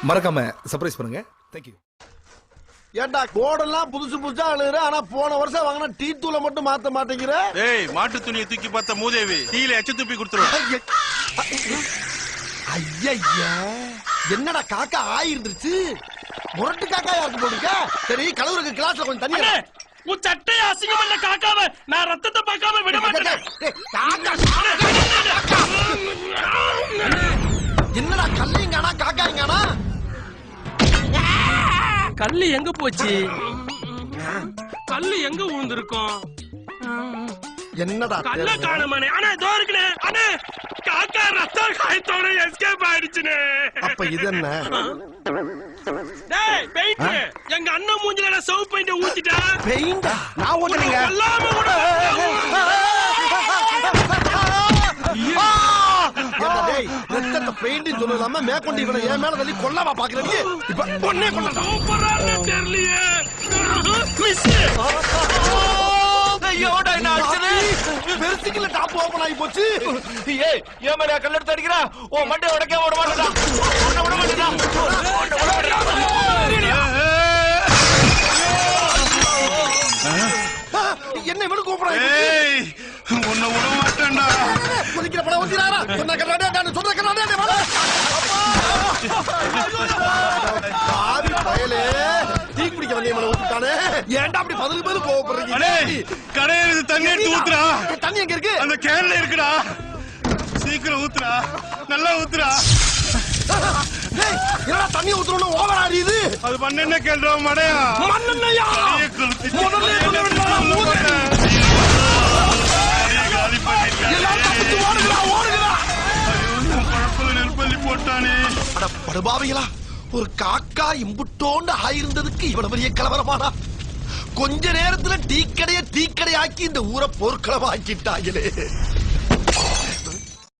மறக்காம சர்ப்ரைஸ் பண்ணுங்க. தேங்க்யூ. ஏண்டா கோடெல்லாம் புதுசு புதுசா அழுகுற, ஆனா போன வருஷம் வாங்கின டீ தூளை மட்டும் மாத்த மாட்டேங்கிற. ஏய், மாட்டு துணியை தூக்கி பார்த்த மூதேவி டீல எச்ச துப்பி கொடுத்துருவோம். ஐயா, என்னடா காக்கா ஆயிருந்துருச்சு. முரட்டு காக்கா யாருக்கு போட்டுருக்க? சரி, கலவருக்கு கிளாஸ்ல கொஞ்சம் தண்ணி. உன் சட்டையை அசிங்கம் பண்ண காக்காம நான் ரத்தத்தை பார்க்காம விட மாட்டேன். என்னடா கல்லிங்கானா காக்காங்கானா? கல்லு எங்க போச்சு? கல்லு எங்க விழுந்திருக்கும்? என்னடா கல்ல காணமானே. அண்ணே இதோ இருக்குனே. அண்ணே காக்கா ரத்த காயத்தோட எஸ்கேப் ஆயிடுச்சுனே. அப்ப இது என்ன? டேய் பெயிண்ட், எங்க அண்ணன் மூஞ்சில சவு பெயிண்ட் ஊத்திட்டா. பெயிண்ட் நான் ஊத்துறேங்க. எல்லாமே கூட டேய், ரத்தத்தை பெயிண்ட் சொல்லலாம மேற்கொண்டு இவனை என் மேல தள்ளி கொல்லவா பாக்குறீங்க? இப்ப பொண்ணே கொல்லலாம். சூப்பரா தெரியலையே. மிஸ். ஐயோடா, என்ன ஆச்சுது? பெருசுக்குள்ள டாப் ஓபன் ஆகி போச்சு. ஏய், ஏன் மேல கல்ல எடுத்து அடிக்கிறா? ஓ மண்டை உடைக்க விட மாட்டேடா. விட மாட்டேடா. என்ன இவனு கூப்பிடுறான்? ஏய், உன்னை விட மாட்டேன்டா. குதிக்கிற படம் ஊத்திராரா? சொன்ன கண்ணாடே வாடா. பாவி பயலே, டீ குடிக்க வந்தே மேல ஊத்திட்டானே. ஏன்டா அப்படி பதிலுக்கு பதில் கோவப்படுறீங்க? அடே, கடையில தண்ணி எடுத்து ஊத்துறா. தண்ணி எங்க இருக்கு? அந்த கேன்ல இருக்குடா. சீக்கிரம் ஊத்துறா, நல்லா ஊத்துறா. டேய், என்னடா தண்ணி ஊத்துறோம்னு ஓவர் ஆடியுது? அது மண்ணெண்ண கேள்றா மடையா. மண்ணெண்ணயா? கையை கொளுத்திட்டு முதல்ல சொல்ல வேண்டாம். ஊத்துறேன். காலி பண்ணிட்டா. எல்லாரும் தப்பிச்சு ஓடுங்கடா. குழப்பல நெருப்பள்ளி போட்டானே. அட படுபாவிகளா, ஒரு காக்கா இம்புட்டோண்டு ஆயிருந்ததுக்கு இவ்வளவு பெரிய கலவரமாடா. கொஞ்ச நேரத்துல டீக்கடையை ஆக்கி இந்த ஊரை போர்க்களமாக்கிட்டாங்களே.